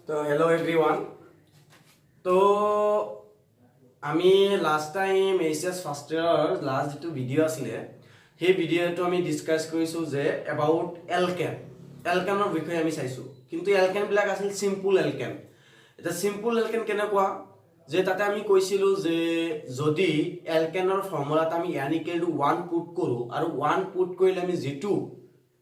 তো hello' everyone. তো আমি লাষ্ট টাইম এইচএছ ফাৰ্ষ্ট ইয়েৰৰ লাষ্ট যিটো ভিডিঅ' আছিলে সেই ভিডিঅ'টো আমি ডিছকাছ কৰিছোঁ যে এবাউট এলকেনৰ বিষয়ে আমি চাইছোঁ। কিন্তু এলকেনবিলাক আছিল চিম্পুল এলকেন। এতিয়া চিম্পুল এলকেন কেনেকুৱা যে তাতে আমি কৈছিলোঁ যে যদি এলকেনৰ ফৰ্মুলাত আমি n = 1 পুট কৰোঁ আৰু 1 পুট কৰিলে আমি যিটো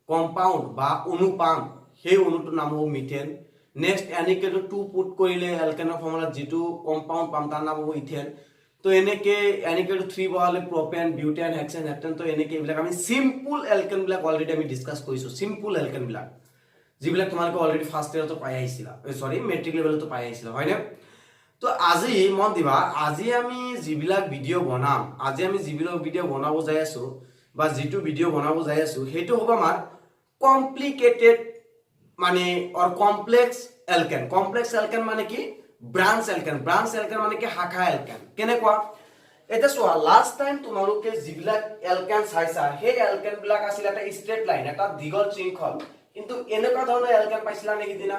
কম্পাউণ্ড বা অণু পাম সেই অণুটোৰ নাম হ'ব মিথেন। নেক্সট n = 2 পুট কৰিলে এলকেনৰ ফৰ্মুলাত যিটো কম্পাউণ্ড পাম তাৰ নাম হ'ব ইথেন। তো এনেকে n = 3 বহালে প্ৰপেন, বিউটেন, হেক্সেন, হেপ্টেন। তো এনেকে এইবিলাক আমি চিম্পুল এলকেনবিলাক অলৰেডি আমি ডিছকাছ কৰিছোঁ। চিম্পুল এলকেনবিলাক যিবিলাক তোমালোকে অলৰেডি ফাৰ্ষ্ট ইয়েৰতো পাই আহিছিলা, সৰি মেট্ৰিক লেভেলতো পাই আহিছিলা, হয়নে? তো আজি মন দিবা, আজি আমি যিবিলাক ভিডিঅ' বনাব যাই আছোঁ বা যিটো ভিডিঅ' বনাব যাই আছোঁ সেইটো হ'ব আমাৰ কমপ্লিকেটেড মানে অৰ কমপ্লেক্স এলকেন। কমপ্লেক্স এলকেন মানে কি? ব্ৰাঞ্চ এলকেন। ব্ৰাঞ্চ এলকেন মানে কি? শাখা এলকেন। কেনেকুৱা? এটা চোৱা, লাষ্ট টাইম তোমালোকে যিবিলাক এলকেন চাইছা সেই এলকেন বিলাক আছিল এটা ষ্ট্ৰেট লাইন, এটা দীঘল শৃংখল। কিন্তু এনেকুৱা ধৰণৰ এলকেন পাইছিলা নেকি দিনা?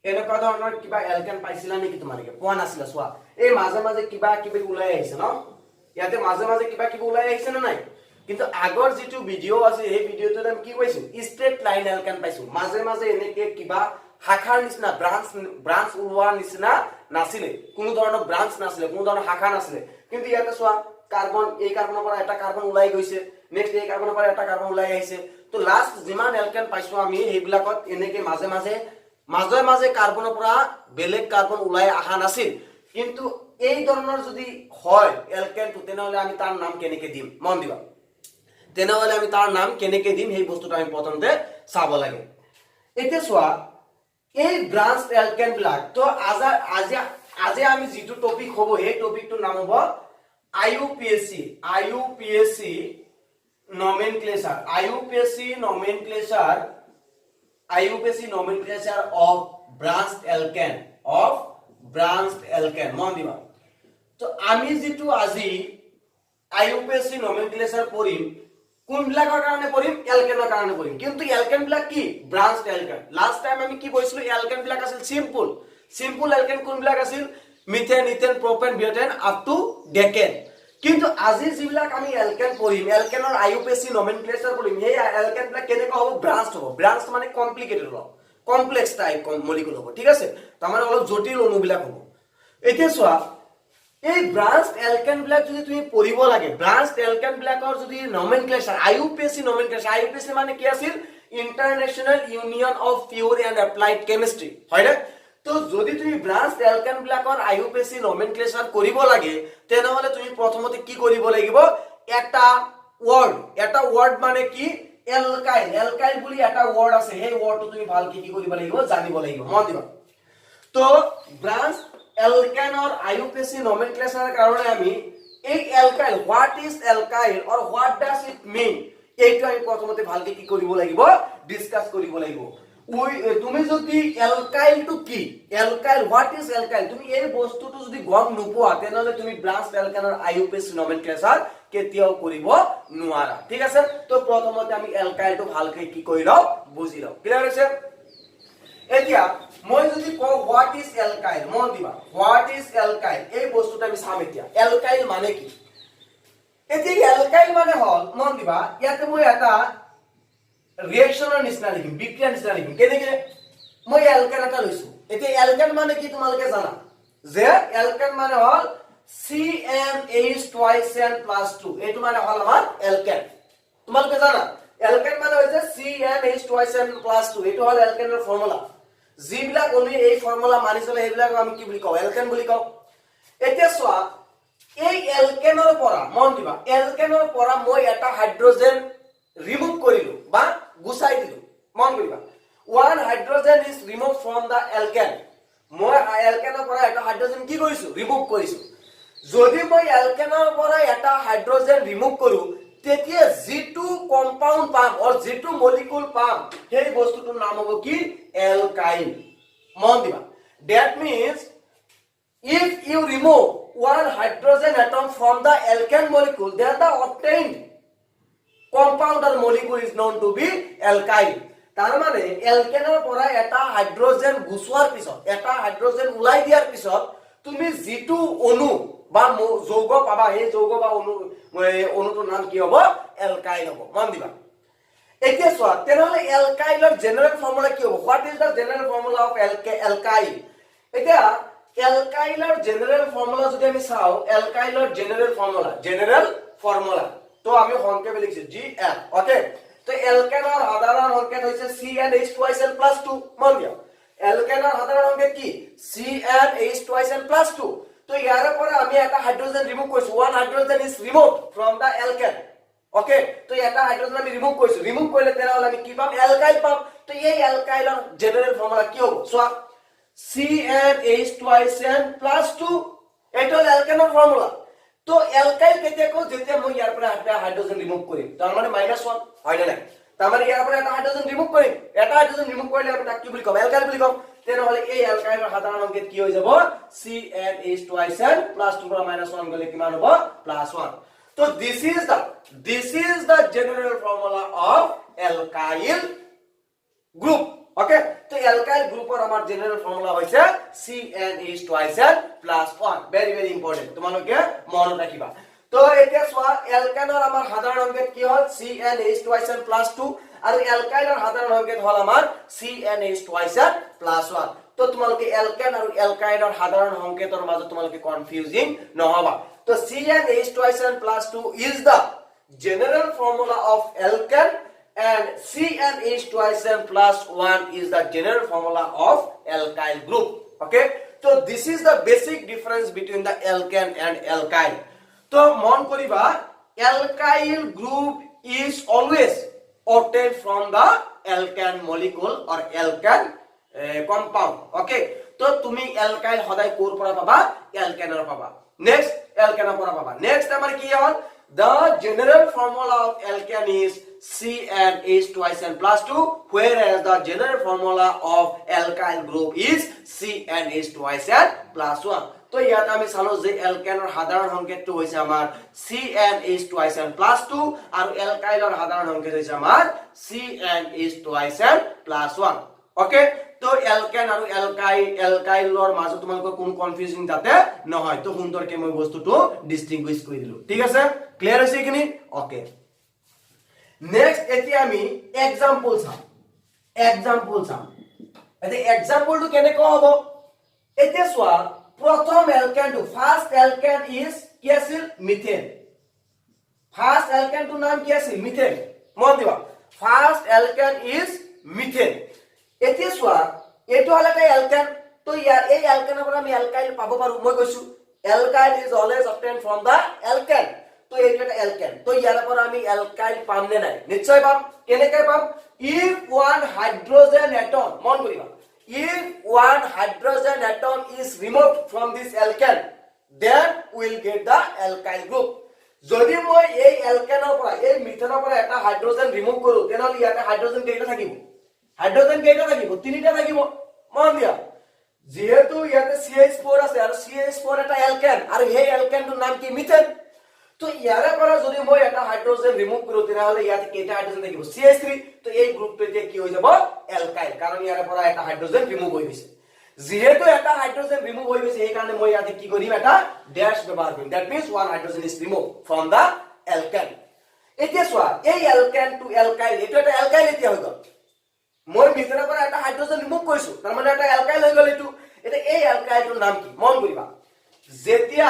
এনেকুৱা ধৰণৰ কিবা এলকেন পাইছিলা নেকি তোমালোকে? পোৱা নাছিলা? চোৱা, এই মাজে মাজে কিবা কিবি ওলাই আহিছে ন, ইয়াতে মাজে মাজে কিবা কিবি ওলাই আহিছে না নাই? কিন্তু আগৰ যিটো ভিডিঅ' আছে সেই ভিডিঅ'টোত আমি কি পাইছো? ষ্ট্ৰেট লাইন এলকেন পাইছো। মাজে মাজে এনেকে কিবা শাখাৰ নিচিনা ব্ৰাঞ্চ ওলোৱাৰ নিচিনা নাছিলে, কোনো ধৰণৰ ব্ৰাঞ্চ নাছিলে, কোনো ধৰণৰ শাখা নাছিলে। কিন্তু ইয়াতে চোৱা, কাৰ্বন, এই কাৰ্বনৰ পৰা এটা কাৰ্বন ওলাই গৈছে, নেক্সট এই কাৰ্বনৰ পৰা এটা কাৰ্বন ওলাই আহিছে। তো লাষ্ট যিমান এলকেন পাইছো আমি সেইবিলাকত এনেকে মাজে মাজে কাৰ্বনৰ পৰা বেলেগ কাৰ্বন ওলাই অহা নাছিল। কিন্তু এই ধৰণৰ যদি হয় এলকেনটো, তেনেহলে আমি তাৰ নাম কেনেকে দিম? মন দিবা, তেনেহলে আমি তাৰ নাম কেনেকে দিম সেই বস্তুটো আমি প্ৰথমতে চাব লাগে। এতিয়া চোৱা, এই ব্ৰাঞ্চ এলকেন বিলাক, তো আজি আমি যিটো টপিক হ'ব সেই টপিকটোৰ নাম হ'ব IUPAC nomenclature of branched alkane মন দিবা। তো আমি যিটো আজি IUPAC nomenclature পঢ়িম, কোনবিলাকৰ কাৰণে পঢ়িম? এলকেনৰ কাৰণে পঢ়িম। কিন্তু এলকেন বিলাক কি? ব্ৰাঞ্চড এলকেন। লাষ্ট টাইম আমি কি কৈছিলো? এলকেন বিলাক আছিল সিম্পল এলকেন। কোনবিলাক আছিল? মিথেন, ইথেন, প্ৰপেন, বিউটেন আপ টু ডেকেন। কিন্তু আজি যিবিলাক আমি এলকেন পঢ়িম, এলকেনৰ IUPAC nomenclature পঢ়িম, সেই এলকেন বিলাক কেনেকুৱা হ'ব? ব্ৰাঞ্চড হ'ব। ব্ৰাঞ্চড মানে কমপ্লিকেটেড হ'ব, কমপ্লেক্স টাইপ মলিকুল হ'ব, ঠিক আছে? তাৰমানে অলপ জটিল অণুবিলাক হ'ব। এতিয়া চোৱা, এই ব্ৰাঞ্চড এলকেন বিলাক যদি তুমি পঢ়িব লাগে, ব্ৰাঞ্চড এলকেন বিলাকৰ যদি নমেনক্লেচাৰ, IUPAC নমেনক্লেচাৰ, IUPAC মানে কি আছিল? International union of pure and applied chemistry, হয়নে? তো যদি তুমি ব্ৰাঞ্চড এলকেন বিলাকৰ IUPAC নমেনক্লেচাৰ কৰিব লাগে, তেনেহলে তুমি প্ৰথমতে কি কৰিব লাগিব? এটা ৱৰ্ড মানে কি? এলকাইল বুলি এটা ৱৰ্ড আছে, সেই ৱৰ্ডটো তুমি ভালকে কি কৰিব লাগিব? জানিব লাগিব। মন দিবা। তো ব্ৰাঞ্চ এলকেনৰ IUPAC nomenclature কাৰণে আমি এই alkyl, what is alkyl or what does it mean, এইটো আমি প্ৰথমতে ভালকে কি কৰিব লাগিব? ডিসকাস কৰিব লাগিব। তুমি যদি এলকাইলটো কি, এলকাইল, হোৱাট ইজ এলকাইল, তুমি এই বস্তুটো যদি গম নোপোৱা, তেনেহলে তুমি ব্ৰাঞ্চড এলকেনৰ IUPAC nomenclature কেতিয়াও কৰিব নোৱাৰা, ঠিক আছে? তো প্ৰথমতে আমি এলকাইলটো ভালকে কি কৰি লও? বুজি লও। ক্লিয়াৰ হৈছে? এতিয়া মই যদি কও হোৱাট ইজ এলকাইল, মন দিবা, হোৱাট ইজ এলকাইল, এই বস্তুটো আমি চাম। এতিয়া এলকাইল মানে কি? এতিয়া এলকাইল মানে হল, মন দিবা, ইয়াতে মই এটা ৰিয়েকশনৰ নিচিনা লিখিম, বিক্ৰিয়াৰ নিচিনা লিখিম। কেনেকে? মই এলকেন এটা লৈছো। এতিয়া এলকেন মানে কি তোমালোকে জানা যে এলকেন মানে হল CmH2n+2, এইটো মানে হল আমাৰ এলকেন। তোমালোকে জানা এলকেন মানে হৈছে CmH2n+2, এইটো হল এলকেনৰ ফৰ্মুলা। যিবিলাক আমি এই ফৰ্মুলা মানি চলে সেইবিলাক আমি কি বুলি কওঁ? এলকেন বুলি কওঁ। এতিয়া চোৱা, এই এলকেনৰ পৰা, মন দিবা, এলকেনৰ পৰা মই এটা হাইড্ৰোজেন ৰিমুভ কৰিলো বা গুচাই দিলো। মন কৰিবা, one hydrogen is remove from দা এলকেন। মই এলকেনৰ পৰা এটা হাইড্ৰোজেন কি কৰিছো? ৰিমুভ কৰিছো। যদি মই এলকেনৰ পৰা এটা হাইড্ৰোজেন ৰিমুভ কৰো, তেতিয়া যিটো কম্পাউণ্ড পাম অৰ যিটো মলিকুল পাম সেই বস্তুটোৰ নাম হ'ব কি? এলকাইল। মন দিবা, that means if you remove one hydrogen atom from the alkane molecule, then the obtained compound or molecule is known to be alkyl. তাৰ মানে এলকেনৰ পৰা এটা হাইড্ৰোজেন গুছোৱাৰ পিছত এটা হাইড্ৰোজেন উলাই দিয়াৰ পিছত তুমি যেটো অণু বা যৌগ পাবা এই যৌগ বা অণুটোৰ নাম কি হ'ব এলকাইল হ'ব মন দিবা এতিয়া চোৱা তেনেহলে এলকাইলৰ জেনাৰেল ফৰ্মুলা কি হ'ব what is the general formula of alkyl এতিয়া এলকাইলৰ জেনাৰেল ফৰ্মুলা যদি আমি চাও এলকাইলৰ জেনাৰেল ফৰ্মুলা তো আমি সংক্ষেপে লিখিছো GF ওকে তো এলকেনৰ সাধাৰণ সংকেত হৈছে CnH2Cl + 2 মন দিয়া এলকেনৰ সাধাৰণ সংকেত কি CnH2Cl + 2 তো ইয়াৰ পৰা আমি এটা হাইড্ৰোজেন ৰিমুভ কৰিছো one hydrogen is ৰিমুভড from da এলকেন okay তো এটা হাইড্ৰোজেন আমি ৰিমুভ কৰিলে তেনেহলে আমি কি পাম এলকাইল পাম তো এই এলকাইলৰ জেনাৰেল ফৰ্মুলা কি হ'ব সো CnH2Cl + 2 এটা এলকেনৰ ফৰ্মুলা তো এলকাইল কেতিয়াকো যেতিয়া মই ইয়াৰ পৰা এটা হাইড্ৰোজেন ৰিমুভ কৰিম তাৰ মানে -1 হয় না নাই তাৰ মানে ইয়াৰ পৰা এটা হাইড্ৰোজেন ৰিমুভ কৰিম এটা হাইড্ৰোজেন ৰিমুভ কৰিলে আমি তাক কি বুলি কম এলকাইল বুলি কম তেনেহলে এই এলকাইলৰ সাধাৰণ সংকেত কি হৈ যাব CnH2Cl + 2 পৰা -1 গলে কিমান হ'ব +1 তো this is the general formula of alkyl group okay তো alkyl গ্ৰুপৰ আমাৰ general formula হৈছে CnH2Cl + 1 very important তোমালোকে মনত ৰাখিবা তো এতিয়া চোৱা এলকেনৰ আমাৰ সাধাৰণ সংকেত কি হ'ল CnH2Cl + 2 আৰু এলকাইলৰ সাধাৰণ সংকেত হ'ল আমাৰ CnH2Cl + 1 তো তোমালোকে এলকেন আৰু এলকাইলৰ সাধাৰণ সংকেতৰ মাজত তোমালোকে কনফিউজিং নহবা তো CnH2Cl + 2 is the general formula of alkane and CnH2Cl + 1 is the general formula of alkyl group okay so this is the basic difference between the alkane and alkyl तो মন করিবা alkyl group is always obtained from the alkane molecule or alkane compound okay তো তুমি alkyl সদায় কোৰ পৰা পাবা alkaneৰ পাবা next alkane পৰা পাবা next আমাৰ কি হ'ল the general formula of alkane is CnH2Cl + 2 whereas the general formula of alkyl group is CnH2Cl + 1 তো ইয়াত আমি চালো যে এলকেনৰ সাধাৰণ সংকেতটো হৈছে আমাৰ CnH2Cl + 2 আৰু এলকাইলৰ সাধাৰণ সংকেত হৈছে আমাৰ CnH2Cl + 1 ওকে তো এলকেন আৰু এলকাইলৰ মাজত তোমালোকৰ কোনো কনফিউজিং যাতে নহয় তো সুন্দৰকে মই বস্তুটো ডিস্টিংগুইশ কৰি দিলো ঠিক আছে ক্লিয়াৰ হৈছে কিনি ওকে নেক্সট এতিয়া আমি এক্সাম্পল চাম এতিয়া এক্সাম্পলটো কেনেকৈ হ'ব এতিয়া চোৱা প্ৰথম এলকেনটো ফাৰ্স্ট এলকেন ইজ কি আছিল মিথেন ফাৰ্স্ট এলকেনটো নাম কি আছিল মিথেন মন দিবা ফাৰ্স্ট এলকেন ইজ মিথেন এতিয়া চোৱা এটো হল এটা এলকেন তো ইয়াৰ এই এলকেনৰ পৰা আমি এলকাইল পাব পাৰো মই কৈছো alkyl is always obtained from the alkane তো এইটো এটা এলকেন তো ইয়াৰ পৰা আমি এলকাইল পাম নে নাই নিশ্চয় পাম কেনেকৈ পাম if one hydrogen atom মন কৰিবা if one hydrogen atom is removed from this alkane then we will get the alkyl group যদি মই এই এলকেনৰ পৰা এই মিথেনৰ পৰা এটা হাইড্ৰোজেন ৰিমুভ কৰো তেনেহলে ইয়াতে হাইড্ৰোজেন কেইটা থাকিব তিনিটা থাকিব মন দিয়া যেহেতু ইয়াতে CH4 আছে আৰু CH4 এটা এলকেন আৰু এই এলকেনটোৰ নাম কি মিথেন তো ইয়াৰে পৰা যদি মই এটা হাইড্ৰোজেন ৰিমুভ কৰো তেনেহলে ইয়াতে কেইটা হাইড্ৰোজেন থাকিব CH3 তো এই গ্ৰুপটো এতিয়া কি হৈ যাব এলকাইল কাৰণ ইয়াৰে পৰা এটা হাইড্ৰোজেন ৰিমুভ হৈ গৈছে যেহেতু এটা হাইড্ৰোজেন ৰিমুভ হৈ গৈছে এই কাৰণে মই ইয়াতে কি কৰিম এটা ড্যাশ ব্যৱহাৰ কৰিম that means one hydrogen is remove from দা এলকেন এতিয়া চোৱা এই এলকেন টু এলকাইল এটো এটা এলকাইল এতিয়া হৈ গল মই মিথেনৰ পৰা এটা হাইড্ৰোজেন ৰিমুভ কৰিছো তাৰ মানে এটা এলকাইল হৈ গল এটো এটা এই এলকাইলটোৰ নাম কি মন কৰিবা যেতিয়া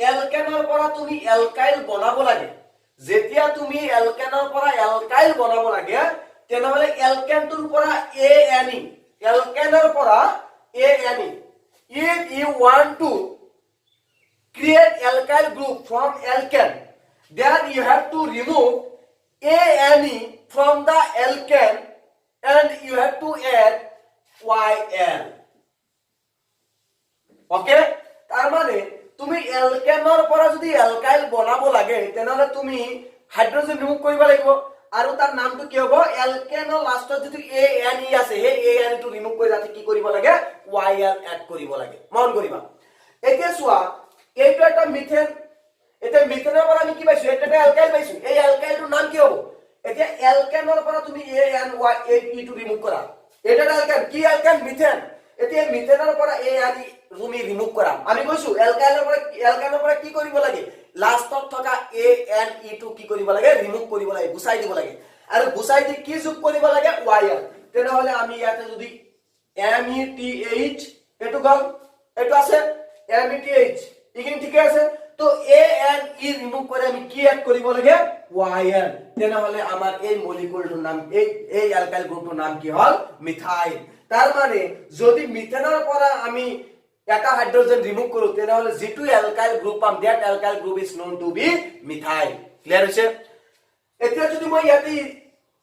এলকেনৰ পৰা তুমি এলকাইল বনাব লাগে যেতিয়া তুমি এলকেনৰ পৰা এলকাইল বনাব লাগে তেনেহলে এলকেনটোৰ পৰা ANE এলকেনৰ পৰা ANE if you want to create alkyl group from alkane then you have to remove ANE from the alkane and you have to add YL okay তাৰ মানে তুমি এলকেনৰ পৰা যদি এলকাইল বনাব লাগে তেনেহলে তুমি হাইড্ৰোজেন ৰিমুভ কৰিব লাগিব আৰু তাৰ নামটো কি হ'ব এলকেনৰ লাষ্টত যদি ANE আছে সেই ANE টো ৰিমুভ কৰি যাতে কি কৰিব লাগে YL এড কৰিব লাগে মন কৰিবা এতিয়া চোৱা এইটো এটা মিথেন এটা মিথেনৰ পৰা আমি কি পাইছো এটা এলকাইল পাইছো এই এলকাইলটোৰ নাম কি হ'ব এতিয়া এলকেনৰ পৰা তুমি A N Y A E to remove কৰা এটা এলকেন কি এলকেন মিথেন এতিয়া মিথেনৰ পৰা এ এন ই তুমি ৰিমুভ কৰা আমি কৈছো এলকেনৰ পৰা কি কৰিব লাগে লাষ্টত থকা এ এন ই টু কি কৰিব লাগে ৰিমুভ কৰিব লাগে গুচাই দিব লাগে আৰু গুচাই দি কি যোগ কৰিব লাগে ওয়াই এল তেনেহলে আমি ইয়াতে যদি এম ই টি এইচ এটো গল এটো আছে এম ই টি এইচ ইকিন ঠিক আছে তো এ এন ই ৰিমুভ কৰি আমি কি এড কৰিব লাগে ওয়াই এল তেনেহলে আমাৰ এই মলিকিউলটোৰ নাম এই অ্যালকাইল গ্ৰুপটোৰ নাম কি হল মিথাইল তাৰ মানে যদি মিথেনৰ পৰা আমি এটা হাইড্ৰোজেন ৰিমুভ কৰো তেনেহলে যেটো অ্যালকাইল গ্ৰুপ পাম that alkyl group is known to be methyl clear হৈছে এতিয়া যদি মই ইয়াতে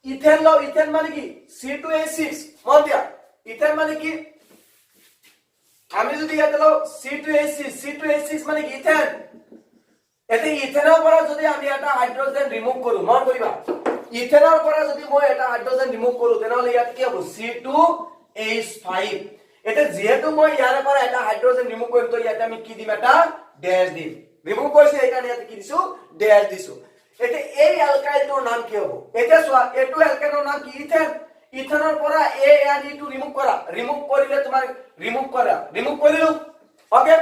ইথেন লও ইথেন মানে কি C2H6 মন দিয়া ইথেন মানে কি আমি যদি ইয়াতে লও C2H6 মানে কি ইথেন এতে ইথেনৰ পৰা যদি আমি এটা হাইড্ৰোজেন ৰিমুভ কৰো মন কৰিবা ইথেনৰ পৰা যদি মই এটা হাইড্ৰোজেন ৰিমুভ কৰো তেনেহলে ইয়াত কি হ'ব C2H5 এতে যেহেতু মই ইয়াৰে পৰা এটা হাইড্ৰোজেন ৰিমুভ কৰিম তো ইয়াতে আমি কি দিম এটা ড্যাশ দিম ৰিমুভ কৰিছে এইকাৰণে ইয়াতে কি দিছো ড্যাশ দিছো এতে এই অ্যালকাইলটোৰ নাম কি হ'ব এতে চোৱা এটো অ্যালকাইলৰ নাম কি ইথেন ইথেনৰ পৰা A N E to remove কৰা ৰিমুভ কৰিলে তোমাৰ ৰিমুভ কৰিলো ওকে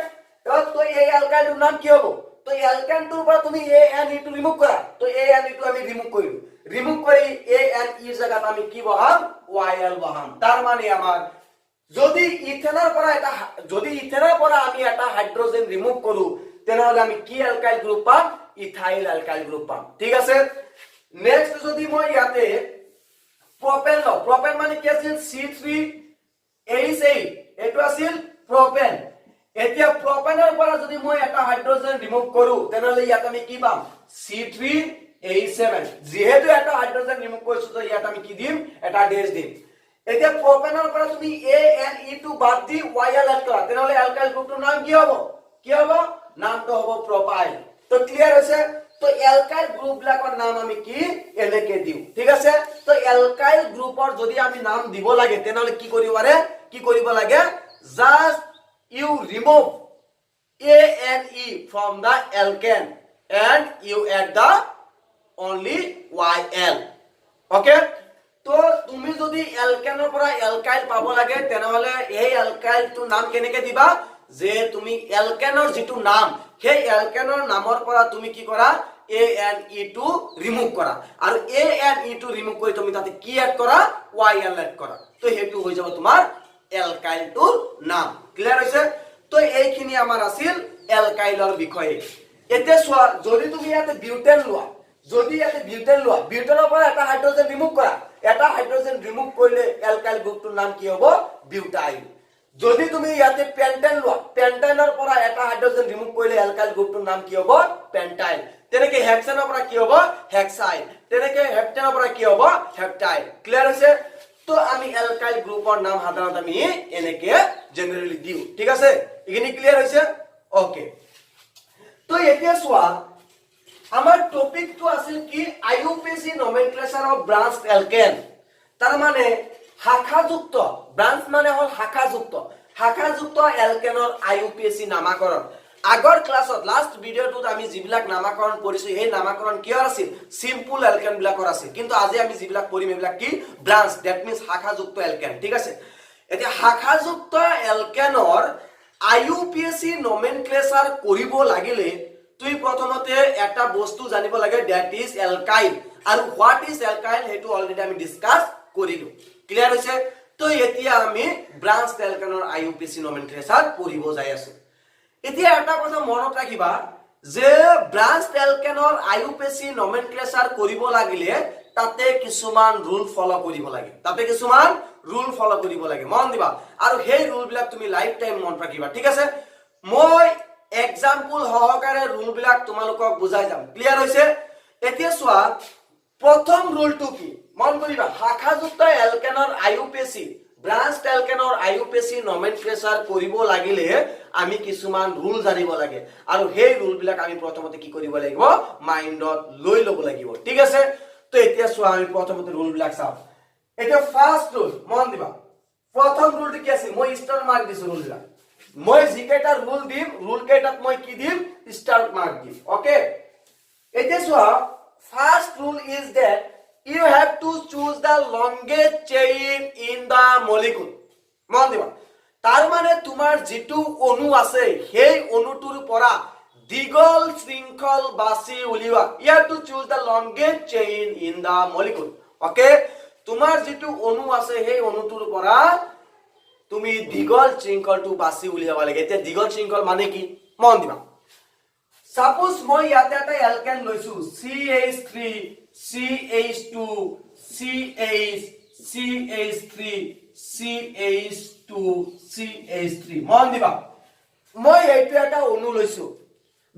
তো এই অ্যালকাইলটোৰ নাম কি হ'ব তো অ্যালকেনটোৰ পৰা তুমি A N E to remove কৰা তো এ এন ই টু আমি ৰিমুভ কৰিলো ৰিমুভ কৰি এ এন ই জায়গাত আমি কি বহাম ওয়াই এল বহাম তাৰ মানে আমাৰ যদি ইথেনৰ পৰা আমি এটা হাইড্ৰোজেন ৰিমুভ কৰো তেনেহলে আমি কি অ্যালকাইল গ্ৰুপ পাম ইথাইল অ্যালকাইল গ্ৰুপ পাম ঠিক আছে নেক্সট যদি মই ইয়াতে প্ৰপেন লও প্ৰপেন মানে কি আছিল C3H8 এটো আছিল প্ৰপেন এতিয়া প্ৰপেনৰ পৰা যদি মই এটা হাইড্ৰোজেন ৰিমুভ কৰো তেনেহলে ইয়াত আমি কি পাম C3H7 যেহেতু এটা হাইড্ৰোজেন ৰিমুভ কৰিছো তো ইয়াত আমি কি দিম এটা ড্যাশ দিম এতিয়া প্ৰপেনৰ পৰা তুমি এ এন ই টু বাদ দি ওয়াই এল এড কৰা তেনেহলে অ্যালকাইল গ্ৰুপটোৰ নাম কি হ'ব নামটো হ'ব প্ৰপাইল তো ক্লিয়াৰ হৈছে তো অ্যালকাইল গ্ৰুপ বিলাকৰ নাম আমি কি এনেকে দিও ঠিক আছে তো অ্যালকাইল গ্ৰুপৰ যদি আমি নাম দিব লাগে তেনেহলে কি কৰিব লাগে just you remove a and e from the alkane and you add the only yl okay তো তুমি যদি অ্যালকেনৰ পৰা অ্যালকাইল পাব লাগে তেনেহলে এই অ্যালকাইলটো নাম কেনেকে দিবা যে তুমি অ্যালকেনৰ যেটো নাম সেই অ্যালকেনৰ নামৰ পৰা তুমি কি কৰা a and e to remove কৰা আৰু a and e to remove কৰি তুমি তাতে কি এড কৰা yl এড কৰা তো হেতু হৈ যাব তোমাৰ অ্যালকাইলটোৰ নাম ক্লিয়াৰ হৈছে তো এইখিনি আমাৰ আছিল অ্যালকাইলৰ বিষয়ে এতিয়া চোৱা যদি তুমি ইয়াতে বিউটেন লোৱা বিউটেনৰ পৰা এটা হাইড্ৰোজেন ৰিমুভ কৰা এটা হাইড্ৰোজেন ৰিমুভ কৰিলে অ্যালকাইল গ্ৰুপটোৰ নাম কি হ'ব বিউটাইল যদি তুমি ইয়াতে পেন্টেন লোৱা পেন্টেনৰ পৰা এটা হাইড্ৰোজেন ৰিমুভ কৰিলে অ্যালকাইল গ্ৰুপটোৰ নাম কি হ'ব পেন্টাইল তেনেকে হেক্সেনৰ পৰা কি হ'ব হেক্সাইল তেনেকে হেপ্টেনৰ পৰা কি হ'ব হেপ্টাইল ক্লিয়াৰ হৈছে তো আমি অ্যালকাইল গ্ৰুপৰ নাম সাধাৰণতে আমি এনেকে জেনাৰেলি দিও ঠিক আছে ইখিনি ক্লিয়াৰ হৈছে ওকে তো এতিয়া চোৱা আমাৰ টপিকটো আছিল কি আইইউপিএসি নমেনক্লেচাৰ অফ ব্ৰাঞ্চড এলকেন তাৰ মানে শাখাযুক্ত ব্ৰাঞ্চ মানে হল শাখাযুক্ত এলকেনৰ আইইউপিএসি নামাকৰণ আগৰ ক্লাছত লাষ্ট ভিডিওটোত আমি যিবিলাক নামাকৰণ কৰিছো এই নামাকৰণ কিয় আছিল সিম্পল এলকেন বিলাকৰ আছিল কিন্তু আজি আমি যিবিলাক পঢ়িম এইবিলাক কি ব্ৰাঞ্চ দ্যাট মিন্স শাখাযুক্ত এলকেন ঠিক আছে এতিয়া শাখাযুক্ত এলকেনৰ আইইউপিএসি নমেনক্লেচাৰ কৰিব লাগিলে তুই প্ৰথমতে এটা বস্তু জানিব লাগে দ্যাট ইজ এলকাইল আৰু হোৱাট ইজ এলকাইল হেতু অলৰেডি আমি ডিসকাস কৰিলো ক্লিয়াৰ হৈছে তো এতিয়া আমি ব্ৰাঞ্চ এলকেনৰ আইইউপিএসি নমেনক্লেচাৰ পঢ়িব যাই আছো এতিয়া এটা কথা মনত ৰাখিবা যে ব্ৰাঞ্চ এলকেনৰ আইইউপিএসি নমেনক্লেচাৰ কৰিব লাগিলে তাতে কিছুমান ৰুল ফলো কৰিব লাগে মন দিবা আৰু সেই ৰুল বিলাক তুমি লাইফ টাইম মনত ৰাখিবা ঠিক আছে মই এক্সাম্পল সহকাৰে ৰুল বিলাক তোমালোকক বুজাই যাম ক্লিয়াৰ হৈছে এতিয়া চোৱা প্ৰথম ৰুলটো কি মন কৰিবা শাখাযুক্ত এলকেনৰ আইইউপিএসি ব্ৰাঞ্চ এলকেনৰ আইইউপিএসি নমেনক্লেচাৰ কৰিব লাগিলে আমি কিছুমান ৰুল জানিব লাগে আৰু সেই ৰুল বিলাক আমি প্ৰথমতে কি কৰিব লাগিব মাইন্ডত লৈ ল'ব লাগিব ঠিক আছে তো এতিয়া চোৱা আমি প্ৰথমতে ৰুল বিলাক চাও এটা ফাৰ্স্ট ৰুল মন দিবা প্ৰথম ৰুলটো কি আছিল মই ষ্টাৰ মাৰ্ক দিছো ৰুল বিলাক মই জিকেটা ৰুল দিম ৰুল কেইটাত মই কি দিম ষ্টাৰ মাৰ্ক দিম ওকে এতিয়া চোৱা first rule is that you have to choose the longest chain in the molecule. মন দিবা তাৰ মানে তোমাৰ যেটো অণু আছে সেই অণুটোৰ পৰা দীঘল শৃংখল বাছি উলিওৱা you have to choose the longest chain in the molecule. okay তোমাৰ যেটো অণু আছে সেই অণুটোৰ পৰা তুমি দীঘল শৃংখলটো বাছি উলিয়াব লাগে এতিয়া দীঘল শৃংখল মানে কি মন দিবা Suppose মই ইয়াতে এটা অ্যালকেন লৈছো CH3 CH2 CH CH3 CH2 CH3 মন দিবা মই এইটো এটা অণু লৈছো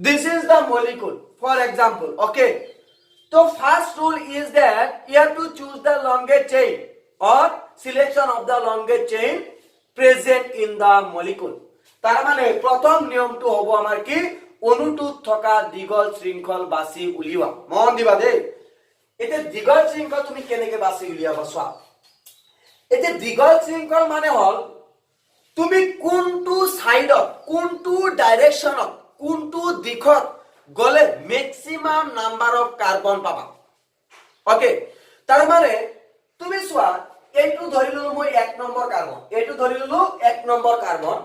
This is the molecule for example okay so first rule is that you have to choose the longest chain or selection of the longest chain present in the molecule তার মানে প্রথম নিয়মটো হ'ব আমাৰ কি অণুটোত থকা দীঘল শৃংখল বাছি উলিওৱা মন দিবা দেই এতে দীঘল শৃংখল তুমি কেনেকে বাছি উলিয়াবা চোৱা এতে দীঘল শৃংখল মানে হল তুমি কোনটো সাইডত কোনটো ডাইৰেকশনত কোনটো দিশত গলে ম্যাক্সিমাম নাম্বাৰ অফ কাৰ্বন পাবা ওকে তাৰ মানে তুমি চোৱা এইটো ধৰি ললো মই 1 নম্বৰ কাৰ্বন এইটো ধৰি ললো 1 নম্বৰ কাৰ্বন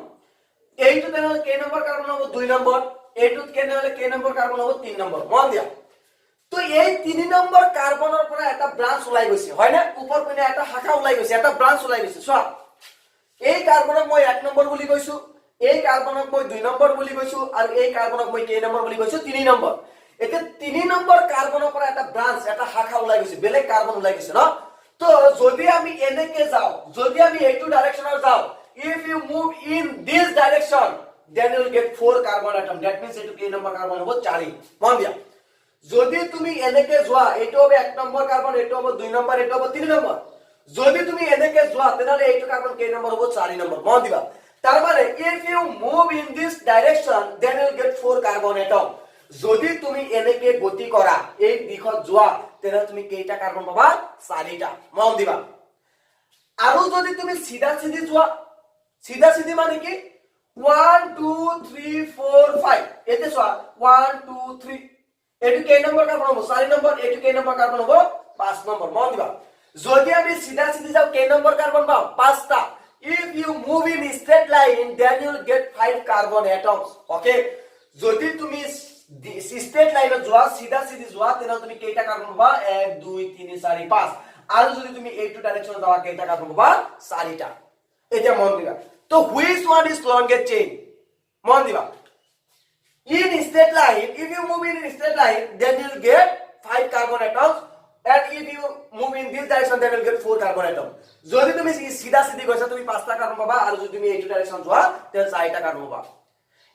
এইটো তেনেহলে কে নম্বৰ কাৰ্বন হ'ব 2 নম্বৰ এইটোত কেনেহলে কে নম্বৰ কাৰ্বন হ'ব 3 নম্বৰ মন দিয়া তো এই 3 নম্বৰ কাৰ্বনৰ পৰা এটা ব্ৰাঞ্চ ওলাই গৈছে হয় না ওপৰ পিনে এটা শাখা ওলাই গৈছে এটা ব্ৰাঞ্চ ওলাই গৈছে চোৱা এই কাৰ্বনক মই 1 নম্বৰ বুলি কৈছো এই কাৰ্বনক মই 2 নম্বৰ বুলি কৈছো আৰু এই কাৰ্বনক মই কে নম্বৰ বুলি কৈছো 3 নম্বৰ এতে 3 নম্বৰ কাৰ্বনৰ পৰা এটা ব্ৰাঞ্চ এটা শাখা ওলাই গৈছে বেলেগ কাৰ্বন ওলাই গৈছে ন তো যদি আমি এনেকে যাও যদি আমি এইটো ডাইৰেকশনত যাও if you move in this direction then you will get 4 carbon atom that means এটো কে নম্বৰ কাৰ্বন হ'ব 4 মন দিয়া যদি তুমি এনেকে যোৱা এটো হবে 1 নম্বৰ কাৰ্বন এটো হ'ব 2 নম্বৰ এটো হ'ব 3 নম্বৰ যদি তুমি এনেকে যোৱা তেনালে এইটো কাৰ্বন কে নম্বৰ হ'ব 4 নম্বৰ মন দিবা তার মানে if you move in this direction then you will get 4 carbon atom যদি তুমি এনেকে গতি কৰা এই দিশত যোৱা তেনে তুমি কেইটা কাৰ্বন পাবা 4টা মন দিবা আৰু যদি তুমি সিধা সিধি যোৱা সিধা সিধি মানে কি 1 2 3 4 5 এতে চোৱা 1 2 3 এটো কে নম্বৰ কাৰ্বন হ'ব 4 নম্বৰ এটো কে নম্বৰ কাৰ্বন হ'ব 5 নম্বৰ মন দিবা যদি আমি সিধা সিধি যাও কে নম্বৰ কাৰ্বন পাও 5টা if you move in straight line then you will get 5 carbon atoms okay যদি তুমি straight line যোৱা সিধা সিধি যোৱা তেনে তুমি কেইটা কাৰ্বন পাবা 1 2 3 4 5 আৰু যদি তুমি এইটো ডাইৰেকশন যাৱা কেইটা কাৰ্বন পাবা 4টা এটা মন দিবা তো which one is longest chain মন দিবা in straight line if you move in straight line then you will get 5 carbon atoms and if you move in this direction then you will get 4 carbon atom যদি তুমি সিধা সিধি গৈছা তুমি 5টা carbon পাবা আৰু যদি তুমি এইটো ডাইৰেকশন যোৱা তেনে 4টা কাৰ্বন পাবা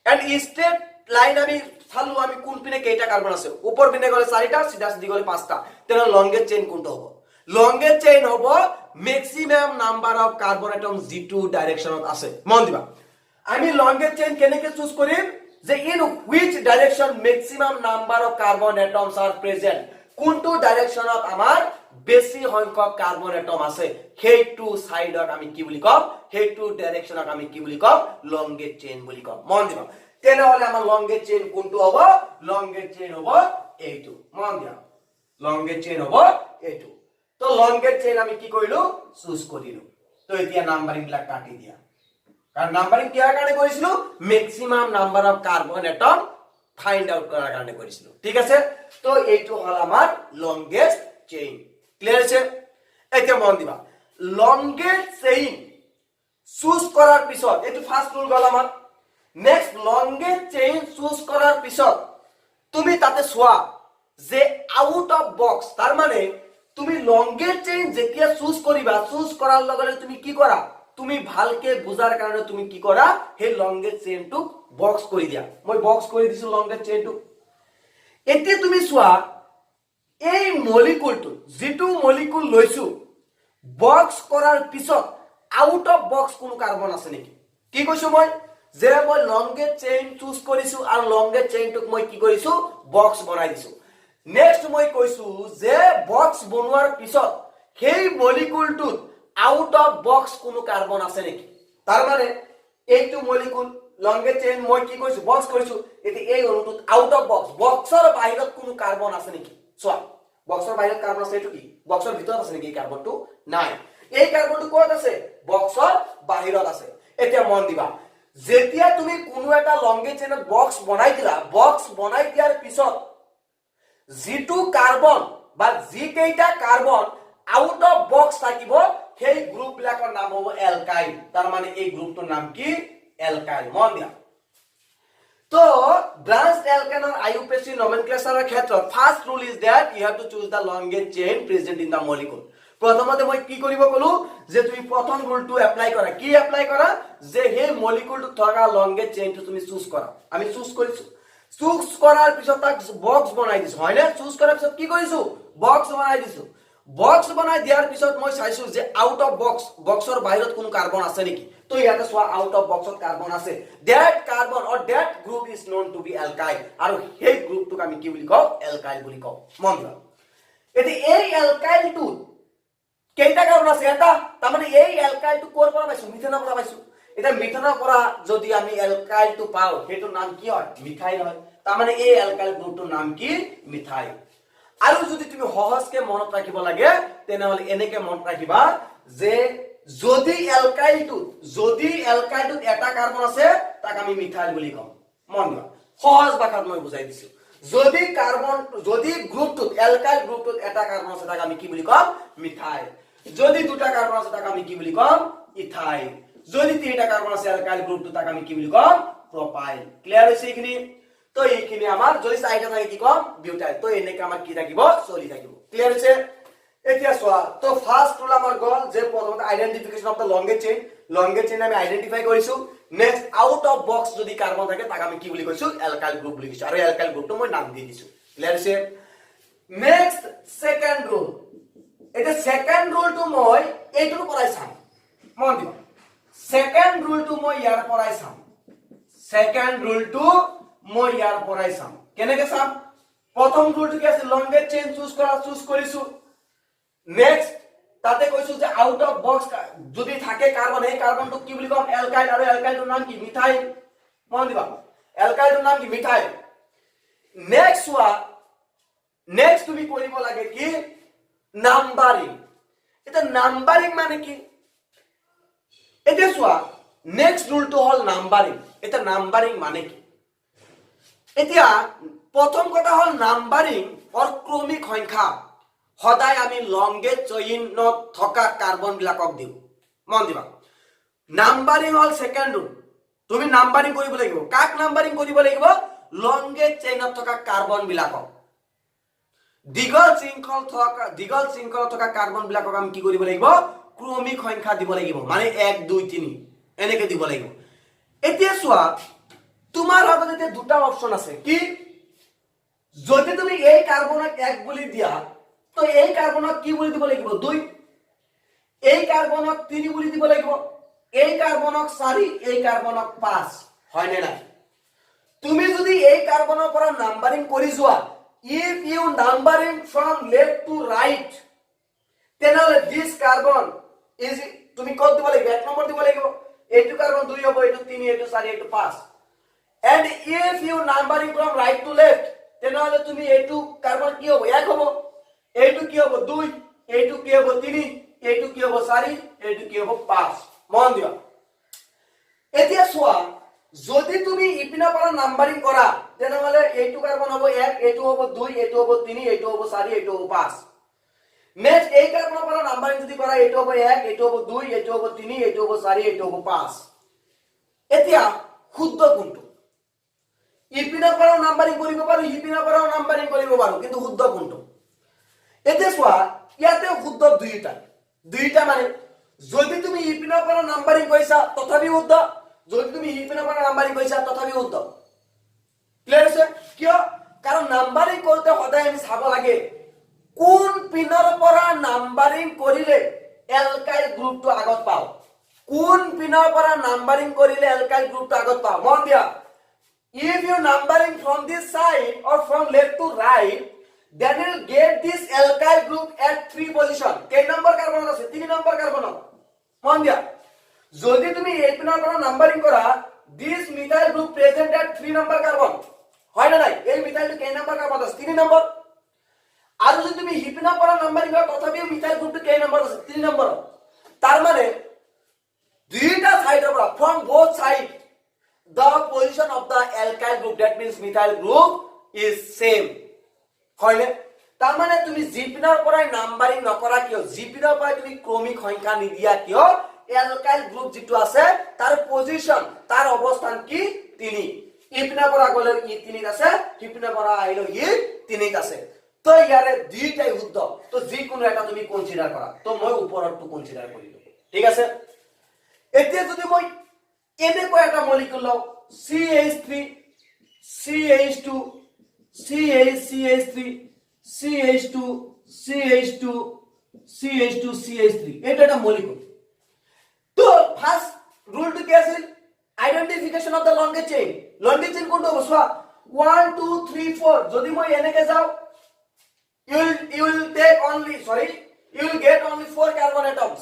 and straight line আমি চালু আমি কোন পিনে কেইটা কাৰ্বন আছে ওপৰ পিনে গলে 4টা সিধা সিধি গলে 5টা তেনে লংগেস্ট চেইন কোনটো হ'ব লংগেস্ট চেইন হ'ব maximum number of carbon atom যেটো ডাইরেকশনত আছে মন দিবা আমি লংগেস্ট চেইন কেনেকে চুজ কৰিম যে in which direction maximum number of carbon atoms are present কোনটো ডাইৰেকশনত আমাৰ বেছি সংখ্যক কার্বন এটম আছে হেইটো সাইডত আমি কি বুলি কম হেইটো ডাইরেকশনত আমি কি বুলি কম লংগেস্ট চেইন বুলি কম মন দিবা তেনেহলে আমাৰ লংগেস্ট চেইন কোনটো হ'ব লংগেস্ট চেইন হ'ব এইটো মন দিয়া লংগেস্ট চেইন হ'ব এইটো তো লংগেস্ট চেইন আমি কি কৰিলো চুজ কৰিলো তো এতিয়া নাম্বাৰিং বিলাক কাটি দিয়া কাৰণ নাম্বাৰিং কিয়াৰ কাৰণে কৰিছিলো maximum number of carbon atom find out কৰাৰ কাৰণে কৰিছিলো ঠিক আছে তো এইটো হল আমাৰ লংগেস্ট চেইন ক্লিয়াৰ আছে এতিয়া মন দিবা লংগেস্ট চেইন চুজ কৰাৰ পিছত এইটো ফাৰ্স্ট ৰুল গল আমাৰ নেক্সট লংগেস্ট চেইন চুজ কৰাৰ পিছত তুমি তাতে চোৱা যে আউট অফ বক্স তাৰ মানে তুমি লংগেস্ট চেইন যেতিয়া চুজ কৰিবা চুজ কৰাৰ লগে তুমি কি কৰা তুমি ভালকে বুজাৰ কাৰণে তুমি কি কৰা হে লংগেস্ট চেইনটো বক্স কৰি দিয়া মই বক্স কৰি দিছো লংগেস্ট চেইনটো এতিয়া তুমি চোৱা এই মলিকুলটো যেটো মলিকুল লৈছো বক্স কৰাৰ পিছত আউট অফ বক্স কোনো কাৰ্বন আছে নেকি কি কৈছো মই যে মই লংগেস্ট চেইন চুজ কৰিছো আৰু লংগেস্ট চেইনটোক মই কি কৰিছো বক্স বনাই দিছো নেক্সট মই কৈছো যে বক্স বনোৱাৰ পিছত সেই মলিকুলটো আউট অফ বক্স কোনো কাৰ্বন আছে নেকি তাৰ মানে এইটো মলিকুল লংগেস্ট চেইন মই কি কৈছো বক্স কৰিছো এতি এই অণুটোত আউট অফ বক্স বক্সৰ বাহিৰত কোনো কাৰ্বন আছে নেকি চোৱা বক্সৰ বাহিৰত কাৰ্বন আছে এটো কি বক্সৰ ভিতৰত আছে নেকি এই কাৰ্বনটো নাই এই কাৰ্বনটো ক'ত আছে বক্সৰ বাহিৰত আছে এতিয়া মন দিবা যেতিয়া তুমি কোনো এটা লংগেজ চেইনত বক্স বনাই দিলা বক্স বনাই দিয়াৰ পিছত যিটো কাৰ্বন বা যি কেইটা কাৰ্বন আউট অফ বক্স থাকিব সেই গ্ৰুপ বিলাকৰ নাম হ'ব এলকাইল তাৰ মানে এই গ্ৰুপটোৰ নাম কি এলকাইল মন দিয়া তো ব্ৰাঞ্চড অ্যালকেনৰ আইইউপিএসি নমেনক্লেচাৰৰ ক্ষেত্ৰত first rule is that you have to choose the longest chain present in the molecule প্ৰথমতে মই কি কৰিব কলো যে তুমি প্ৰথম ৰুলটো এপ্লাই কৰা কি এপ্লাই কৰা যে সেই মলিকুলটো থকা লংগেজ চেইনটো তুমি চুজ কৰা আমি চুজ কৰিছো চুজ কৰাৰ পিছত তাক বক্স বনাই দিছো হয়নে চুজ কৰাৰ পিছত কি কৰিছো বক্স বনাই দিছো বক্স বনাই দিয়াৰ পিছত মই চাইছো যে আউট অফ বক্সৰ বাহিৰত কোনো কাৰ্বন আছে নেকি তো ইয়াতে সোয়া আউট অফ বক্সত কাৰ্বন আছে that carbon or that group is known to be alkyl আৰু সেই গ্ৰুপটোক আমি কি বুলি কওঁ এলকাইল বুলি কওঁ মন দিয়া এটি এই এলকাইলটো কেইটা কাৰ্বন আছে এটা তাৰ মানে এই এলকাইলটো ক'ৰ পৰা পাইছো মিথেনৰ পৰা পাইছো এটা মিথেনৰ পৰা যদি আমি এলকাইলটো পাও হেতুৰ নাম কি হয় মিথাইল হয় তাৰ মানে এই এলকাইল গ্ৰুপটোৰ নাম কি মিথাইল আৰু যদি তুমি সহজকে মনত ৰাখিব লাগে তেনেহলে এনেকে মনত ৰাখিবা যে যদি এলকাইলটোত এটা কাৰ্বন আছে তাক আমি মিথাইল বুলি কম মন দিয়া সহজ ভাষাত মই বুজাই দিছো যদি গ্ৰুপটোত এলকাইল গ্ৰুপটোত এটা কাৰ্বন আছে তাক আমি কি বুলি কম মিথাইল যদি দুটা কাৰ্বন আছে তাক আমি কি বুলি কম ইথাইল যদি তিনিটা কাৰ্বন আছে এলকাইল গ্ৰুপটো তাক আমি কি বুলি কম প্ৰপাইল ক্লিয়াৰ হৈছে এইখিনি তো এইখিনি আমাৰ যদি চাৰিটা থাকে কি কম বিউটাইল তো এনেকে আমাৰ কি থাকিব চলি থাকিব ক্লিয়াৰ হৈছে এতিয়া সোয়া তো ফাৰ্স্ট ৰুল আমাৰ গল যে প্ৰথমত identification of the longest chain আমি আইডেন্টিফাই কৰিছো নেক্সট আউট অফ বক্স যদি কাৰ্বন থাকে তাক আমি কি বুলি কৈছো এলকাইল গ্ৰুপ বুলি কৈছো আৰু এলকাইল গ্ৰুপটো মই নাম দি দিছো ক্লিয়াৰ হৈছে নেক্সট সেকেন্ড ৰুল এটা সেকেন্ড ৰুলটো মই এইটোৰ পৰাই চাম মন দিবা সেকেন্ড ৰুলটো মই ইয়াৰ পৰাই চাম সেকেন্ড ৰুলটো মই ইয়াৰ পৰাই চাম কেনেকে চাম প্ৰথম ৰুলটো কি আছে লংগেজ চেইন চুজ কৰিছো নেক্সট তাতে কৈছো যে আউট অফ বক্স যদি থাকে কাৰ্বন এই কাৰ্বনটো কি বুলি কম এলকাইল আৰু এলকাইলটোৰ নাম কি মিথাইল মন দিবা এলকাইলটোৰ নাম কি মিথাইল নেক্সট তুমি কৰিব লাগে কি নাম্বাৰিং এটা নাম্বাৰিং মানে কি এটা সোয়া নেক্সট ৰুলটো হল নাম্বাৰিং এটা নাম্বাৰিং মানে কি এতিয়া প্ৰথম কথা হল নাম্বাৰিং অৰ ক্ৰমিক সংখ্যা সদায় আমি লংগেজ চেইনত থকা কাৰ্বন বিলাকক দিও মন দিবা নাম্বাৰিং হল সেকেন্ড ৰুল তুমি নাম্বাৰিং কৰিব লাগিব কাক নাম্বাৰিং কৰিব লাগিব লংগেজ চেইনত থকা কাৰ্বন বিলাকক দীঘল শৃংখল থকা কাৰ্বন বিলাকক আমি কি কৰিব লাগিব ক্ৰমিক সংখ্যা দিব লাগিব মানে 1 2 3 এনেকে দিব লাগিব এতিয়া সোয়া তোমাৰ হাতত এতিয়া দুটা অপচন আছে কি যদি তুমি এই কাৰ্বনক 1 বুলি দিয়া তো এই কার্বনক কি বুলি দিব লাগিব 2 এই কার্বনক 3 বুলি দিব লাগিব এই কার্বনক 4 এই কার্বনক 5 হয় না তুমি যদি এই কাৰ্বনৰ পৰা নাম্বাৰিং কৰি যোৱা if you numbering from left to right তেনেহলে this carbon is তুমি কত দিব লাগিব এক নম্বৰ দিব লাগিব এইটো কার্বন 2 হ'ব এইটো 3 এইটো 4 এইটো 5 and if you numbering from right to left তেনেহলে তুমি এইটো কার্বন কি হ'ব এক হ'ব এইটো কি হ'ব 2 এইটো কি হ'ব 3 এইটো কি হ'ব 4 এইটো কি হ'ব 5 মন দিবা এতিয়া সোয়া যদি তুমি ইপিনা পৰা নাম্বাৰিং কৰা তেনেহলে এইটো কাৰ্বন হ'ব 1 এইটো হ'ব 2 এইটো হ'ব 3 এইটো হ'ব 4 এইটো হ'ব 5 নেক্সট এই কাৰ্বনৰ পৰা নাম্বাৰিং যদি কৰা এইটো হ'ব 1 এইটো হ'ব 2 এইটো হ'ব 3 এইটো হ'ব 4 এইটো হ'ব 5 এতিয়া শুদ্ধ কোনটো ইপিনা পৰা নাম্বাৰিং কৰিব পাৰো ইপিনা পৰা নাম্বাৰিং কৰিব পাৰো কিন্তু শুদ্ধ কোনটো এতিয়া সোয়া ইয়াতে শুদ্ধ দুইটা মানে যদি তুমি ইপিনৰ পৰা নাম্বাৰিং কৰিছা তথাপি শুদ্ধ যদি তুমি ইপিনৰ পৰা নাম্বাৰিং কৰিছা তথাপি শুদ্ধ ক্লিয়াৰ আছে কিয় কাৰণ নাম্বাৰিং কৰোতে সদায় আমি চাব লাগে কোন পিনৰ পৰা নাম্বাৰিং কৰিলে এলকাইল গ্ৰুপটো আগত পাও কোন পিনৰ পৰা নাম্বাৰিং কৰিলে এলকাইল গ্ৰুপটো আগত পাও মন দিয়া if you numbering from this side or from left to right then you will get this alkyl group at 3 position কেই নম্বৰ কাৰ্বন আছে 3 নম্বৰ কাৰ্বন মন দিয়া যদি তুমি এই পিনৰ পৰা নাম্বাৰিং কৰা this methyl group present at 3 number carbon হয় না নাই এই মিথাইলটো কেই নম্বৰ কাৰ্বন আছে 3 নম্বৰ আৰু যদি তুমি হিপিনৰ পৰা নাম্বাৰিং কৰা তথাপিও মিথাইল গ্ৰুপটো কেই নম্বৰ আছে 3 নম্বৰ তাৰ মানে দুইটা সাইডৰ পৰা from both side the position of the alkyl group that means methyl group is same হয়নে তাৰ মানে তুমি জিপিনৰ পৰা নাম্বাৰিং নকৰা কিয় জিপিনৰ পৰা তুমি ক্ৰমিক সংখ্যা নিদিয়া কিয় alkyl group যেটো আছে তাৰ পজিশন তাৰ অৱস্থান কি 3 ইপিনৰ পৰা গলে ই 3 আছে ইপিনৰ পৰা আহিলো ই 3 আছে তো ইয়াৰে দুইটাই শুদ্ধ তো যিকোনো এটা তুমি কনসিডাৰ কৰা তো মই ওপৰৰটো কনসিডাৰ কৰিলো ঠিক আছে এতিয়া যদি মই এনেকৈ এটা মলিকিউল লও CH3 CH2 CH3 CH2 CH2 CH2 CH3 এটা একটা মলিকিউল তো ফার্স্ট রুল টু কি আছিল identification of the longest chain কোনটো হ'ব সোৱা 1 2 3 4 যদি মই এনেকে যাও you will get only 4 carbon atoms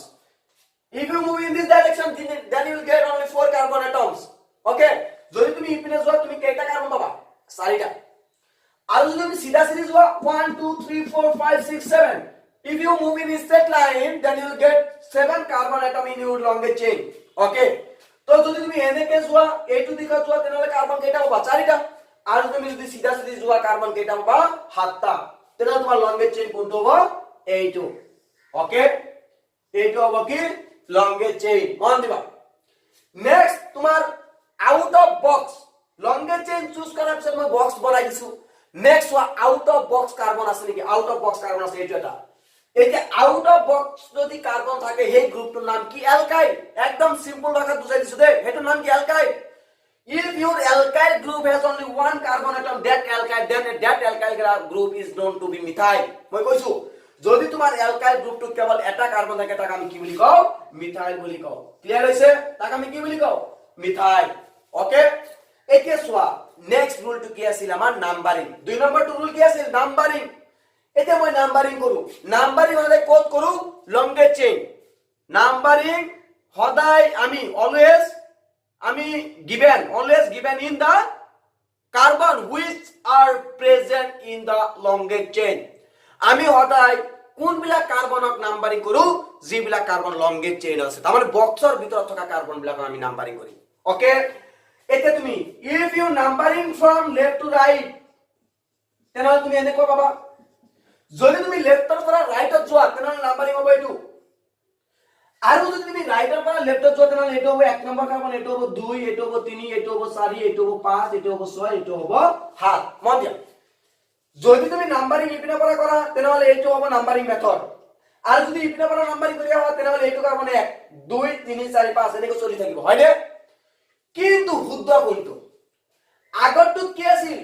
if you move in this direction then you will get only 4 carbon atoms okay যদি তুমি ইপিনে যোৱা তুমি কেইটা কাৰ্বন পাবা 4টা আৰু যদি তুমি সিধা সিধি যোৱা 1 2 3 4 5 6 7 if you move in a straight line then you will get 7 carbon atom in your longest chain okay তো যদি তুমি এনেকে যোৱা এইটো দিশত যোৱা তেনেহলে কাৰ্বন কেইটা পাবা 4টা আৰু তুমি যদি সিধা সিধি যোৱা কাৰ্বন কেইটা পাবা 7টা তেনেহলে তোমাৰ লংগেস্ট চেইন কোনটো হ'ব এইটো ওকে এইটো হ'ব কি লংগেস্ট চেইন মন দিবা নেক্সট তোমাৰ out of box longest chain choose কৰাৰ পিছত মই বক্স বনাই দিছো নেক্সট ওয়া আউট অফ বক্স কার্বন আছে নেকি আউট অফ বক্স কার্বন আছে এইটো এটা আউট অফ বক্স যদি কার্বন থাকে সেই গ্ৰুপটোৰ নাম কি অ্যালকাইল একদম সিম্পল ভাষাত বুজাই দিছো দে হেটো নাম কি alkyl if your alkyl group has only one carbon atom that alkyl group is known to be methyl মই কৈছো যদি তোমাৰ অ্যালকাইল গ্ৰুপটো কেৱল এটা কার্বন থাকে তাক আমি কি বুলি কও মিথাইল বুলি কও ক্লিয়ার হৈছে তাক আমি কি বুলি কও মিথাইল ওকে একে সোয়া নেক্সট রুল টু কি আছিল আমাৰ নাম্বাৰিং 2 নম্বৰটো ৰুল কি আছিল নাম্বাৰিং এতে মই নাম্বাৰিং কৰো নাম্বাৰিং হলে কোড কৰো লংগেস্ট চেইন নাম্বারিং সদায় আমি always given in the carbon which are present in the longest chain আমি সদায় কোনবিলাক কার্বনক নাম্বারিং কৰো যিবিলাক কাৰ্বন লংগেস্ট চেইন আছে তাৰ মানে বক্সৰ ভিতৰত থকা কাৰ্বন বিলাক আমি নাম্বাৰিং কৰিম ওকে এতিয়া তুমি if you numbering from left to right তেনেহলে তুমি এনেকৈ পাবা যদি তুমি লেফটৰ পৰা ৰাইটত যোৱা তেনেহলে নাম্বাৰিং হ'ব এইটো আৰু যদি তুমি ৰাইটৰ পৰা লেফটত যোৱা তেনেহলে এইটো হ'ব 1 নম্বৰ কাৰ্বন এইটো হ'ব 2 এইটো হ'ব 3 এইটো হ'ব 4 এইটো হ'ব 5 এইটো হ'ব 6 এইটো হ'ব 7 মন দিয়া যদি তুমি নাম্বারিং ইপিনৰ পৰা কৰা তেনেহলে এইটো হ'ব নাম্বাৰিং মেথড আৰু যদি ইপিনৰ পৰা নাম্বাৰিং কৰিয়া হয় তেনেহলে এইটো কাৰ্বন 1 2 3 4 5 এনেকৈ চলি থাকিব হয়নে কিন্তু শুদ্ধ কোনটো আগৰটো কি আছিল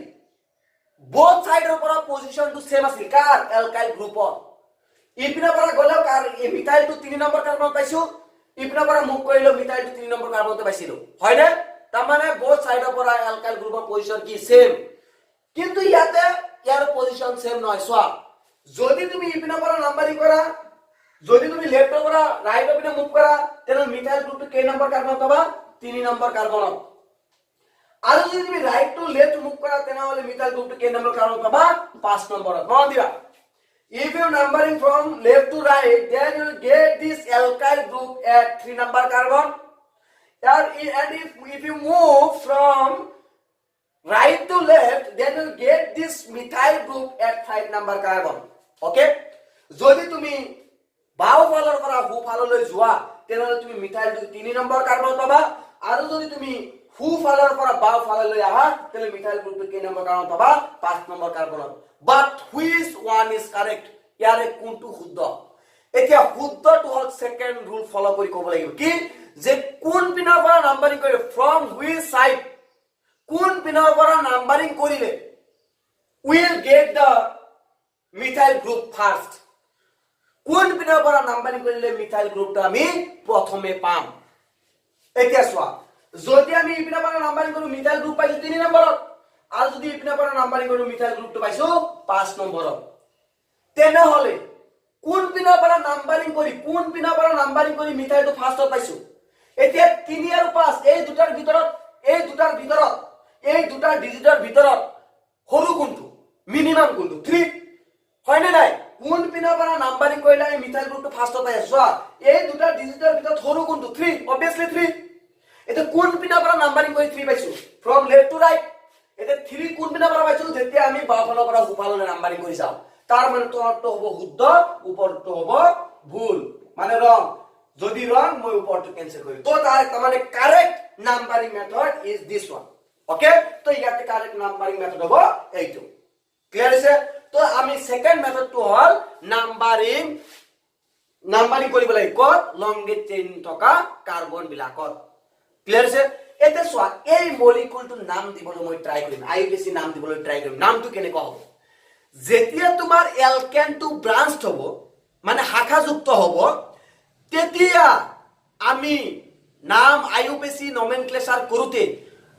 both সাইডৰ পৰা পজিশনটো সেম আছিল কাৰ অ্যালকাইল গ্ৰুপৰ ইপিনৰ পৰা গলেও কাৰ মিথাইলটো 3 নম্বৰ কাৰ্বন পাইছো ইপিনৰ পৰা মুভ কৰিলো মিথাইলটো 3 নম্বৰ কাৰ্বনতে পাইছিলো হয়নে তাৰ মানে both সাইডৰ পৰা অ্যালকাইল গ্ৰুপৰ পজিশন কি সেম কিন্তু ইয়াতে ইয়াৰ পজিশন সেম নহয় সোৱা যদি তুমি ইপিনৰ পৰা নাম্বাৰিং কৰা যদি তুমি লেফটৰ পৰা ৰাইটৰ পিনে মুভ কৰা তেনে মিথাইল গ্ৰুপটো কেই নম্বৰ কাৰ্বন পাবা 3 নম্বৰ কাৰ্বন আৰু যদি তুমি ৰাইট টু লেফট মুভ কৰা তেনেহলে মিথাইল গ্ৰুপটো কেই নম্বৰ কাৰ্বন পাবা 5 নম্বৰত মন দিবা if you numbering from left to right then you will get this alkyl group at 3 number carbon and if you move from right to left then you will get this methyl group at 5 number carbon okay যদি তুমি বাও ফালৰ পৰা হু ফাললৈ যোৱা তেনেহলে তুমি মিথাইলটো 3 number carbon পাবা আৰু যদি তুমি হু ফালৰ পৰা বাও ফাললৈ আহা তেলে মিথাইল গ্ৰুপটো কেই নম্বৰ কাৰ্বন পাবা 5 number carbon but which one is correct ইয়াৰে কোনটো শুদ্ধ এতিয়া শুদ্ধটো হল সেকেন্ড ৰুল ফলো কৰি ক'ব লাগিব কি যে কোন পিনৰ পৰা নাম্বাৰিং কৰে from which side কোন পিনৰ পৰা নাম্বাৰিং কৰিলে will get the methyl group first কোন পিনৰ পৰা নাম্বাৰিং কৰিলে মিথাইল গ্ৰুপটো আমি প্ৰথমে পাম এতিয়া চোৱা যদি আমি ইপিনৰ পৰা নাম্বাৰিং কৰো মিথাইল গ্ৰুপ পাইছো 3 নম্বৰত আৰু যদি ইপিনৰ পৰা নাম্বাৰিং কৰো মিথাইল গ্ৰুপটো পাইছো 5 নম্বৰত তেনেহলে কোন পিনৰ পৰা নাম্বাৰিং কৰি মিথাইলটো ফাৰ্ষ্টত পাইছো এতিয়া 3 আৰু 5 এই দুটাৰ ডিজিটৰ ভিতৰত সৰু কোনটো মিনিমাম কোনটো 3 হয়নে নাই কোন পিনৰ পৰা নাম্বাৰিং কৰিলে আমি মিথাইল গ্ৰুপটো ফাৰ্ষ্টত আহে চোৱা এই দুটা ডিজিটৰ ভিতৰত সৰু কোনটো 3 অবভিয়াসলি 3 এটা কোন পিনৰ পৰা নাম্বাৰিং কৰি 3 পাইছো ফ্ৰম লেফট টু ৰাইট এটা 3 কোন পিনৰ পৰা পাইছো যেতিয়া আমি বাওঁফালৰ পৰা সোঁফাললৈ নাম্বাৰিং কৰি যাওঁ তাৰ মানে তলটো হ'ব শুদ্ধ ওপৰটো হ'ব ভুল মানে ৰং যদি রং মই উপরটো ক্যান্সেল করি তো তার মানে correct numbering method is this one okay তো ইয়াতে কারেক্ট নাম্বারিং মেথড হবো এইটো ক্লিয়ার আছে তো আমি সেকেন্ড মেথডটো হল নাম্বারিং কৰিব লাগে কত লংগেট চেইন থকা কাৰ্বন বিলাকত ক্লিয়াৰ আছে এতে সোয়া এই মলিকুলটো নাম দিবলৈ মই ট্ৰাই কৰিম আইউপিএসি নাম দিবলৈ ট্ৰাই কৰিম নামটো কেনেকুৱা হ'ব যেতিয়া তোমাৰ এলকেনটো ব্রাঞ্চড হ'ব মানে শাখাযুক্ত হ'ব তেতিয়া আমি নাম আইউপিএসি নমেনক্লেচাৰ কৰোতে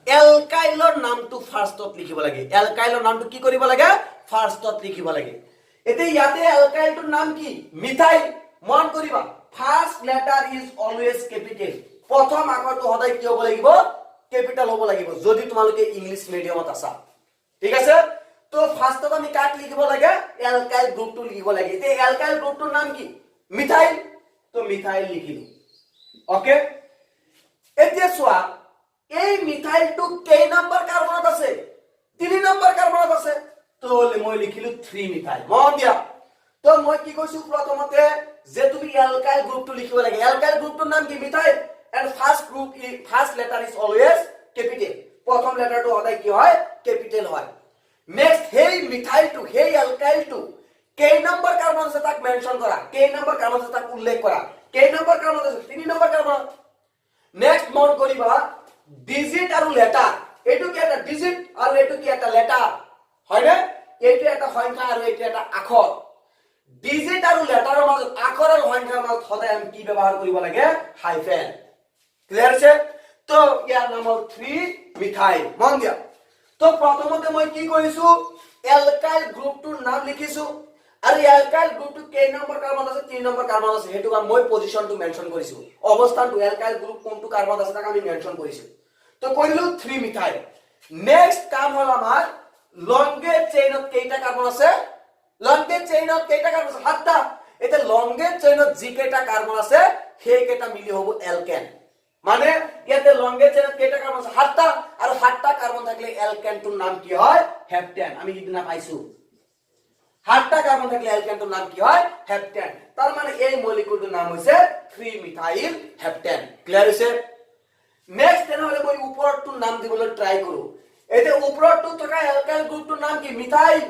এলকাইলৰ নামটো ফাৰ্ষ্টত লিখিব লাগে এলকাইলৰ নামটো কি কৰিব লাগে ফাৰ্ষ্টত লিখিব লাগে এতে ইয়াতে এলকাইলটোৰ নাম কি মিথাইল মন কৰিবা first letter is always capital প্ৰথম আখৰটো সদায় কি হ'ব লাগিব ক্যাপিটেল হ'ব লাগিব যদি তোমালোকে ইংলিশ মিডিয়ামত আছা ঠিক আছে তো ফাৰ্ষ্টত আমি কাক লিখিব লাগে এলকাইল গ্ৰুপটো লিখিব লাগে এতে এলকাইল গ্ৰুপটোৰ নাম কি মিথাইল তো মিথাইল লিখিলো ওকে এতিয়া সোয়া এই মিথাইলটো কেই নম্বৰ কাৰ্বনত আছে 3 নম্বৰ কাৰ্বনত আছে তো মই লিখিলো 3 মিথাইল মন দিয়া তো মই কি কৈছো প্ৰথমতে যে তুমি এলকাইল গ্ৰুপটো লিখিব লাগে এলকাইল গ্ৰুপটোৰ নাম কি methyl and first letter is always capital প্ৰথম লেটাৰটো সদায় কি হয় ক্যাপিটেল হয় নেক্সট হেই মিথাইলটো হেই এলকাইলটো কেই নম্বৰ কাৰ্বন আছে তাক মেনশন কৰা কেই নম্বৰ কাৰ্বন আছে তাক উল্লেখ কৰা কেই নম্বৰ কাৰ্বন আছে 3 নম্বৰ কাৰ্বন নেক্সট মন কৰিবা ডিজিট আৰু লেটাৰ এটো কি এটা ডিজিট আৰু এটো কি এটা লেটাৰ হয়নে এটো এটা সংখ্যা আৰু এটো এটা আখৰ ডিজিট আৰু লেটাৰৰ মাজত আখৰ আৰু সংখ্যাৰ মাজত সদায় আমি কি ব্যৱহাৰ কৰিব লাগে হাইফেন ক্লিয়াৰ আছে তো ইয়াৰ নাম হ'ল 3 মিথাইল মন দিয়া তো প্ৰথমতে মই কি কৰিছো এলকাইল গ্ৰুপটোৰ নাম লিখিছো আৰু এলকাইল গ্ৰুপটো কেই নম্বৰ কাৰ্বন আছে 3 নম্বৰ কাৰ্বন আছে হেতু মই পজিশনটো মেনশন কৰিছো অৱস্থানটো এলকাইল গ্ৰুপ কোনটো কাৰ্বন আছে তাক আমি মেনশন কৰিছো তো কইলো 3 মিথাইল নেক্সট কাম হল আমাৰ লংগেট চেইনত কেইটা কাৰ্বন আছে লংগেট চেইনত কেইটা কাৰ্বন আছে 7টা এটা লংগেট চেইনত যি কেইটা কাৰ্বন আছে সেই কেইটা মিলি হ'ব এলকেন মানে ইয়াতে লংগেট চেইনত কেইটা কাৰ্বন আছে 7টা আৰু 7টা কাৰ্বন থাকিলে এলকেনটোৰ নাম কি হয় হেপটেন আমি কিদিনা পাইছো 7টা কাৰ্বন থাকলে অ্যালকেনটোৰ নাম কি হয় হেপটেন তাৰ মানে এই মলিকুলটোৰ নাম হৈছে 3 মিথাইল হেপটেন ক্লিয়াৰ হৈছে নেক্সট তেনেহলে মই ওপৰটোৰ নাম দিবলৈ ট্ৰাই কৰো এতে ওপৰটো থকা এলকাইল গ্ৰুপটোৰ নাম কি মিথাইল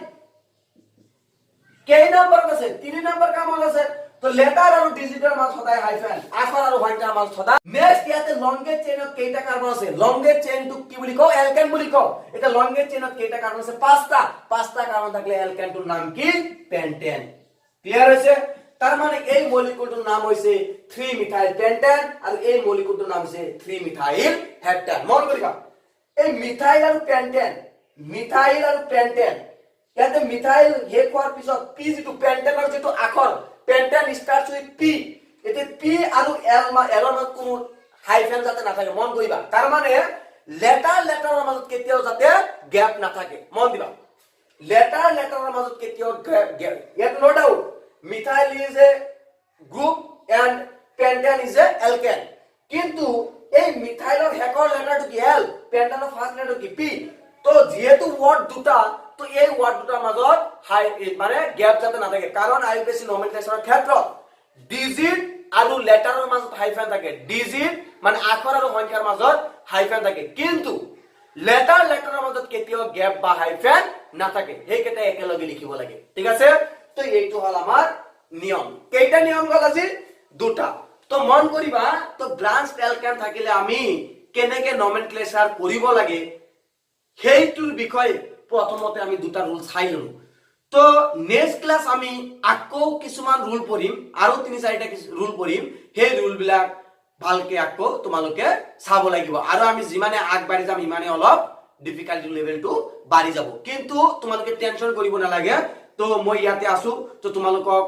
কেই নম্বৰ আছে 3 নম্বৰ কাৰ্বন আছে তো লেটাৰ আৰু ডিজিটৰ মাজত সদায় হাইফেন আখৰ আৰু সংখ্যাৰ মাজত সদায় নেক্সট ইয়াতে লংগেট চেইনত কেইটা কাৰ্বন আছে লংগেট চেইনটো কি বুলি কও এলকেন বুলি কও এটা লংগেট চেইনত কেইটা কাৰ্বন আছে 5টা কাৰ্বন থাকলে এলকেনটোৰ নাম কি পেন্টেন ক্লিয়াৰ হৈছে তাৰ মানে এই মলিকুলটোৰ নাম হৈছে 3 মিথাইল পেন্টেন আৰু এই মলিকুলটোৰ নাম হৈছে 3 মিথাইল হেপটেন মন কৰিবা এই মিথাইল আৰু পেন্টেন ইয়াতে মিথাইল হে কোৱাৰ পিছত পি যেটো পেন্টেনৰ যেটো আখৰ পেন্টেন স্টাৰ্টস উইথ পি এতে পি আৰু এল এলৰ মাজত কোনো হাইফেন যাতে নাথাকে মন কৰিবা তাৰ মানে লেটাৰৰ মাজত কেতিয়াও যাতে গ্যাপ নাথাকে মন দিবা লেটাৰৰ মাজত কেতিয়াও গ্যাপ ইয়াত no doubt methyl is a group and pentane is a alkane কিন্তু এই মিথাইলৰ হেকৰ লেটাৰটো কি এল পেন্টেনৰ ফাৰ্স্ট লেটাৰ কি পি তো যেহেতু ওয়াৰ্ড দুটা তো এই ওয়াৰ্ড দুটাৰ মাজত হাই মানে গ্যাপ যাতে নাথাকে কাৰণ আইউপিএসি নমেনক্লেচাৰৰ ক্ষেত্ৰত ডিজিট আৰু লেটাৰৰ মাজত হাইফেন থাকে ডিজিট মানে আখৰ আৰু সংখ্যাৰ মাজত হাইফেন থাকে কিন্তু লেটাৰৰ মাজত কেতিয়াও গ্যাপ বা হাইফেন নাথাকে হেইকেটা একেলগে লিখিব লাগে ঠিক আছে তো এইটো হল আমাৰ নিয়ম কেইটা নিয়ম গল আজি দুটা তো মন কৰিবা তো ব্ৰাঞ্চ এলকেন থাকিলে আমি কেনেকে নমেনক্লেচাৰ কৰিব লাগে সেইটোৰ বিষয়ে প্ৰথমতে আমি দুটা রুল চাই ললো তো নেক্সট ক্লাস আমি আকৌ কিছুমান রুল পঢ়িম আৰু 3-4টা ৰুল পঢ়িম সেই ৰুল বিলাক ভালকে আকৌ তোমালোকে চাব লাগিব আৰু আমি যিমানে আগবাঢ়ি যাম ইমানে অলপ ডিফিকাল্টি লেভেলটো বাঢ়ি যাব কিন্তু তোমালোকে টেনশন কৰিব নালাগে তো মই ইয়াতে আছো তো তোমালোকক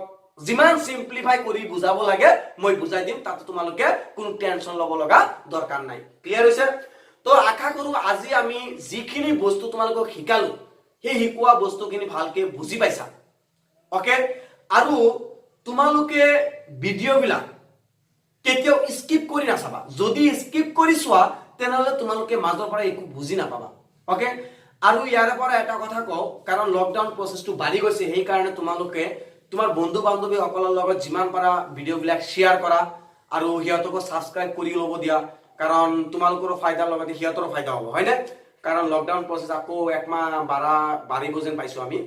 যিমান সিম্পলিফাই কৰি বুজাব লাগে মই বুজাই দিম তাতে তোমালোকে কোনো টেনশন লব লগা দৰকাৰ নাই ক্লিয়াৰ হৈছে তো আশা কৰো আজি আমি যিখিনি বস্তু তোমালোকক শিকালো সেই শিকোৱা বস্তুখিনি ভালকে বুজি পাইছা ওকে আৰু তোমালোকে ভিডিও বিলাক কেতিয়াও স্কিপ কৰি নাচাবা যদি স্কিপ কৰি চোৱা তেনেহলে তোমালোকে মাজৰ পৰা একো বুজি নাপাবা ওকে আৰু ইয়াৰ পৰা এটা কথা কও কাৰণ লকডাউন প্ৰসেসটো বাঢ়ি গৈছে সেই কাৰণে তোমালোকে তোমাৰ বন্ধু বান্ধৱী সকলৰ লগত যিমান পাৰা ভিডিও বিলাক শেয়াৰ কৰা আৰু হিয়তকো সাবস্ক্ৰাইব কৰি লব দিয়া কাৰণ তোমালোকৰ ফাইদাৰ লগতে হিয়তৰ ফাইদা হ'ব হয়নে কাৰণ লকডাউন প্ৰসেস আকৌ একমাহ বাঢ়িব যেন পাইছো আমি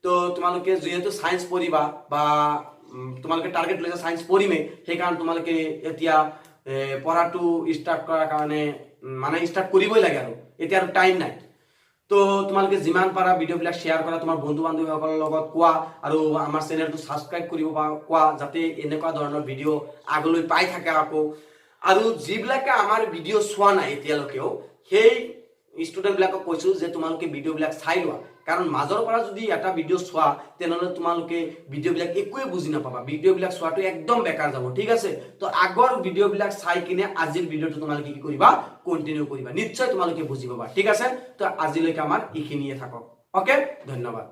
তো তোমালোকে যেহেতু সায়েন্স পঢ়িবা বা তোমালোকে টার্গেট লৈছে সায়েন্স পঢ়িমে সেই কাৰণ তোমালোকে এতিয়া পঢ়াটো ষ্টাৰ্ট কৰাৰ কাৰণে মানে ষ্টাৰ্ট কৰিবই লাগে আৰু এতিয়া আৰু টাইম নাই তো তোমালোকে যিমান পাৰা ভিডিও বিলাক শেয়াৰ কৰা তোমাৰ বন্ধু বান্ধৱী সকলৰ লগত কোৱা আৰু আমাৰ চেনেলটো সাবস্ক্ৰাইব কৰিব কোৱা যাতে এনেকুৱা ধৰণৰ ভিডিও আগলৈ পাই থাকে আকৌ আৰু যিবিলাকে আমাৰ ভিডিও চোৱা নাই এতিয়ালৈকেও সেই ষ্টুডেন্ট বিলাকক কৈছো যে তোমালোকে ভিডিও বিলাক চাই লোৱা কাৰণ মাজৰ পৰা যদি এটা ভিডিও চোৱা তেনেহলে তোমালোকে ভিডিও বিলাক একোৱে বুজি নাপাবা ভিডিও বিলাক চোৱাটো একদম বেকাৰ যাব ঠিক আছে তো আগৰ ভিডিও বিলাক চাই কিনে আজিৰ ভিডিওটো তোমালোকে কি কৰিবা কন্টিনিউ কৰিবা নিশ্চয় তোমালোকে বুজি পাবা ঠিক আছে তো আজিলৈকে আমাৰ এইখিনিয়ে থাকক ওকে ধন্যবাদ